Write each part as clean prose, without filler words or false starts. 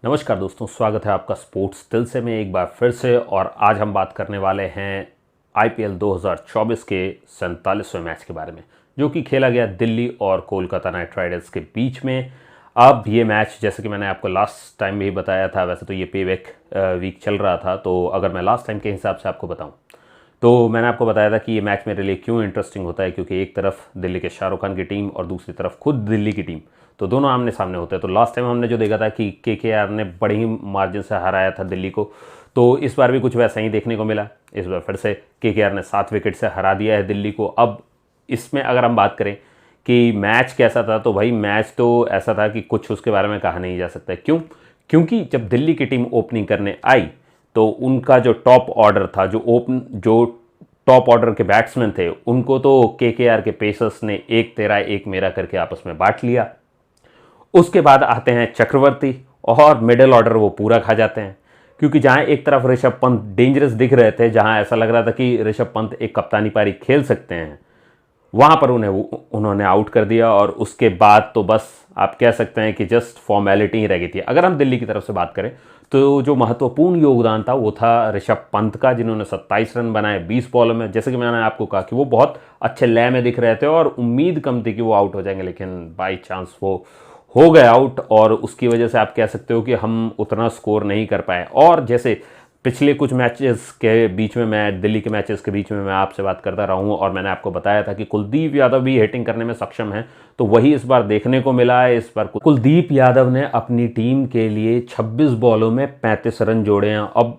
नमस्कार दोस्तों, स्वागत है आपका स्पोर्ट्स दिल से में एक बार फिर से। और आज हम बात करने वाले हैं आईपीएल 2024 के 47वें मैच के बारे में, जो कि खेला गया दिल्ली और कोलकाता नाइट राइडर्स के बीच में। अब ये मैच, जैसे कि मैंने आपको लास्ट टाइम भी बताया था, वैसे तो ये पेबैक वीक चल रहा था, तो अगर मैं लास्ट टाइम के हिसाब से आपको बताऊं तो मैंने आपको बताया था कि ये मैच मेरे लिए क्यों इंटरेस्टिंग होता है, क्योंकि एक तरफ दिल्ली के शाहरुख खान की टीम और दूसरी तरफ खुद दिल्ली की टीम, तो दोनों आमने सामने होते हैं। तो लास्ट टाइम हमने जो देखा था कि केकेआर ने बड़े ही मार्जिन से हराया था दिल्ली को, तो इस बार भी कुछ वैसा ही देखने को मिला। इस बार फिर से केकेआर ने 7 विकेट से हरा दिया है दिल्ली को। अब इसमें अगर हम बात करें कि मैच कैसा था, तो भाई मैच तो ऐसा था कि कुछ उसके बारे में कहा नहीं जा सकता। क्यों? क्योंकि जब दिल्ली की टीम ओपनिंग करने आई तो उनका जो टॉप ऑर्डर था, जो टॉप ऑर्डर के बैट्समैन थे, उनको तो केकेआर के पेसर्स ने 1 तेरा 1 मेरा करके आपस में बांट लिया। उसके बाद आते हैं चक्रवर्ती और मिडिल ऑर्डर वो पूरा खा जाते हैं, क्योंकि जहां एक तरफ ऋषभ पंत डेंजरस दिख रहे थे, जहां ऐसा लग रहा था कि ऋषभ पंत एक कप्तानी पारी खेल सकते हैं, वहां पर उन्होंने आउट कर दिया। और उसके बाद तो बस आप कह सकते हैं कि जस्ट फॉर्मेलिटी ही रह गई थी। अगर हम दिल्ली की तरफ से बात करें तो जो महत्वपूर्ण योगदान था वो था ऋषभ पंत का, जिन्होंने 27 रन बनाए 20 बॉलों में। जैसे कि मैंने आपको कहा कि वो बहुत अच्छे लय में दिख रहे थे और उम्मीद कम थी कि वो आउट हो जाएंगे, लेकिन बाई चांस वो हो गए आउट, और उसकी वजह से आप कह सकते हो कि हम उतना स्कोर नहीं कर पाए। और जैसे पिछले कुछ मैचेस के बीच में, मैं दिल्ली के मैचेस के बीच में मैं आपसे बात करता रहा हूँ और मैंने आपको बताया था कि कुलदीप यादव भी हिटिंग करने में सक्षम है, तो वही इस बार देखने को मिला है। इस बार कुलदीप यादव ने अपनी टीम के लिए 26 बॉलों में 35 रन जोड़े हैं। अब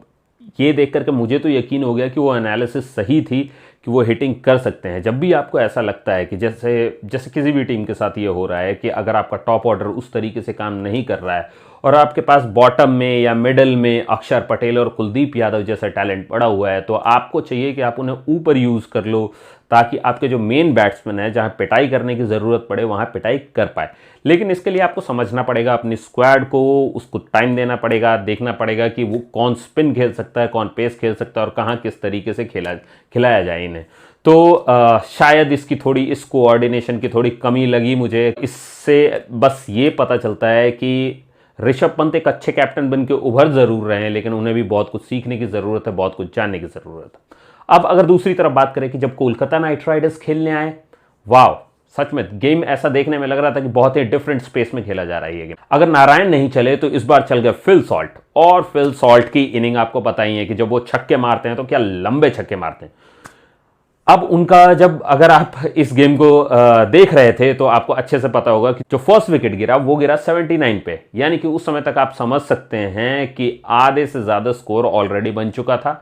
ये देख करके मुझे तो यकीन हो गया कि वो एनालिसिस सही थी कि वो हिटिंग कर सकते हैं। जब भी आपको ऐसा लगता है कि जैसे जैसे किसी भी टीम के साथ ये हो रहा है कि अगर आपका टॉप ऑर्डर उस तरीके से काम नहीं कर रहा है और आपके पास बॉटम में या मिडल में अक्षर पटेल और कुलदीप यादव जैसा टैलेंट पड़ा हुआ है, तो आपको चाहिए कि आप उन्हें ऊपर यूज़ कर लो, ताकि आपके जो मेन बैट्समैन है, जहां पिटाई करने की ज़रूरत पड़े वहां पिटाई कर पाए। लेकिन इसके लिए आपको समझना पड़ेगा अपनी स्क्वाड को, उसको टाइम देना पड़ेगा, देखना पड़ेगा कि वो कौन स्पिन खेल सकता है, कौन पेस खेल सकता है और कहाँ किस तरीके से खिलाया जाए इन्हें। तो शायद इस कोऑर्डिनेशन की थोड़ी कमी लगी मुझे। इससे बस ये पता चलता है कि ऋषभ पंत एक अच्छे कैप्टन बन के उभर जरूर रहे हैं, लेकिन उन्हें भी बहुत कुछ सीखने की ज़रूरत है, बहुत कुछ जानने की ज़रूरत है। अब अगर दूसरी तरफ बात करें कि जब कोलकाता नाइट राइडर्स खेलने आए, वाह, सच में गेम ऐसा देखने में लग रहा था कि बहुत ही डिफरेंट स्पेस में खेला जा रहा है ये गेम। अगर नारायण नहीं चले तो इस बार चल गया फिल सॉल्ट, और फिल सॉल्ट की इनिंग आपको पता ही है कि जब वो छक्के मारते हैं तो क्या लंबे छक्के मारते हैं। अब उनका जब, अगर आप इस गेम को देख रहे थे तो आपको अच्छे से पता होगा कि जो फर्स्ट विकेट गिरा वो गिरा 79 पे, यानी कि उस समय तक आप समझ सकते हैं कि आधे से ज्यादा स्कोर ऑलरेडी बन चुका था,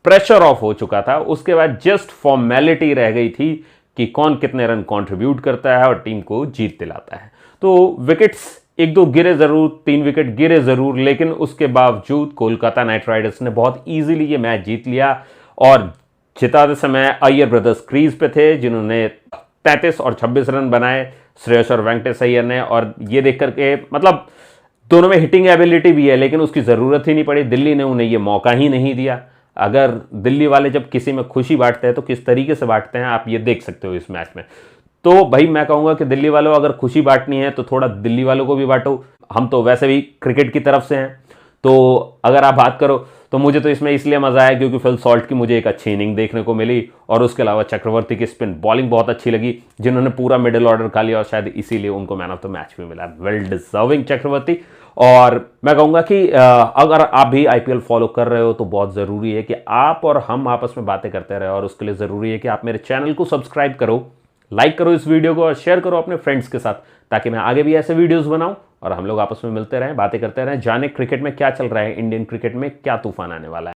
प्रेशर ऑफ हो चुका था। उसके बाद जस्ट फॉर्मेलिटी रह गई थी कि कौन कितने रन कंट्रीब्यूट करता है और टीम को जीत दिलाता है। तो विकेट्स एक दो गिरे जरूर, 3 विकेट गिरे जरूर, लेकिन उसके बावजूद कोलकाता नाइट राइडर्स ने बहुत ईजिली ये मैच जीत लिया। और जिताते समय अय्यर ब्रदर्स क्रीज पे थे, जिन्होंने 33 और 26 रन बनाए, श्रेयस और वेंकटेश अय्यर ने। और ये देख करके मतलब दोनों में हिटिंग एबिलिटी भी है, लेकिन उसकी ज़रूरत ही नहीं पड़ी, दिल्ली ने उन्हें ये मौका ही नहीं दिया। अगर दिल्ली वाले जब किसी में खुशी बांटते हैं तो किस तरीके से बांटते हैं आप ये देख सकते हो इस मैच में। तो भाई मैं कहूँगा कि दिल्ली वालों अगर खुशी बांटनी है तो थोड़ा दिल्ली वालों को भी बांटो। हम तो वैसे भी क्रिकेट की तरफ से हैं, तो अगर आप बात करो तो मुझे तो इसमें इसलिए मजा आया क्योंकि फिल सॉल्ट की मुझे एक अच्छी इनिंग देखने को मिली, और उसके अलावा चक्रवर्ती की स्पिन बॉलिंग बहुत अच्छी लगी, जिन्होंने पूरा मिडिल ऑर्डर खा लिया और शायद इसीलिए उनको मैन ऑफ द मैच भी मिला। वेल डिजर्विंग चक्रवर्ती। और मैं कहूँगा कि अगर आप भी आईपीएल फॉलो कर रहे हो तो बहुत ज़रूरी है कि आप और हम आपस में बातें करते रहे, और उसके लिए ज़रूरी है कि आप मेरे चैनल को सब्सक्राइब करो, लाइक करो इस वीडियो को और शेयर करो अपने फ्रेंड्स के साथ, ताकि मैं आगे भी ऐसे वीडियोस बनाऊं और हम लोग आपस में मिलते रहें, बातें करते रहें, जाने क्रिकेट में क्या चल रहा है, इंडियन क्रिकेट में क्या तूफान आने वाला है।